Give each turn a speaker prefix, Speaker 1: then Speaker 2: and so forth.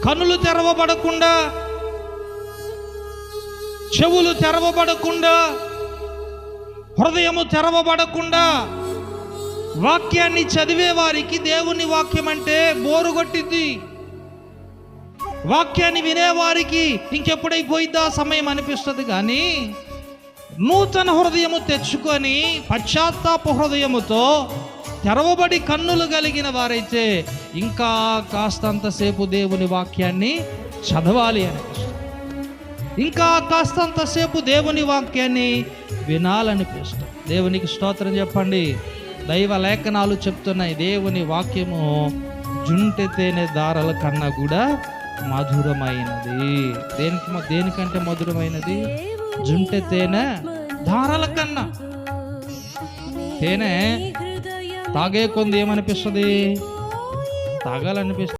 Speaker 1: కనులు తెరవబడకుండా, చెవులు తెరవబడకుండా, హృదయము తెరవబడకుండా వాక్యాన్ని చదివే వారికి దేవుని వాక్యం అంటే బోరు కొట్టింది. వాక్యాన్ని వినేవారికి ఇంకెప్పుడైపోయిద్దా సమయం అనిపిస్తుంది. కానీ నూతన హృదయము తెచ్చుకొని పశ్చాత్తాప హృదయముతో తెరవబడి కన్నులు కలిగిన వారైతే ఇంకా కాస్తంతసేపు దేవుని వాక్యాన్ని చదవాలి అనిపిస్తుంది. ఇంకా కాస్తంతసేపు దేవుని వాక్యాన్ని వినాలనిపిస్తుంది. దేవునికి స్తోత్రం చెప్పండి. దైవ లేఖనాలు చెప్తున్నాయి, దేవుని వాక్యము జుంటె తేనె దారాల కన్నా కూడా మధురమైనది. దేనికంటే మధురమైనది? జుంటె తేనె దారాల కన్నా. తేనె తాగే కొంది ఏమనిపిస్తుంది? తాగాలనిపిస్తుంది.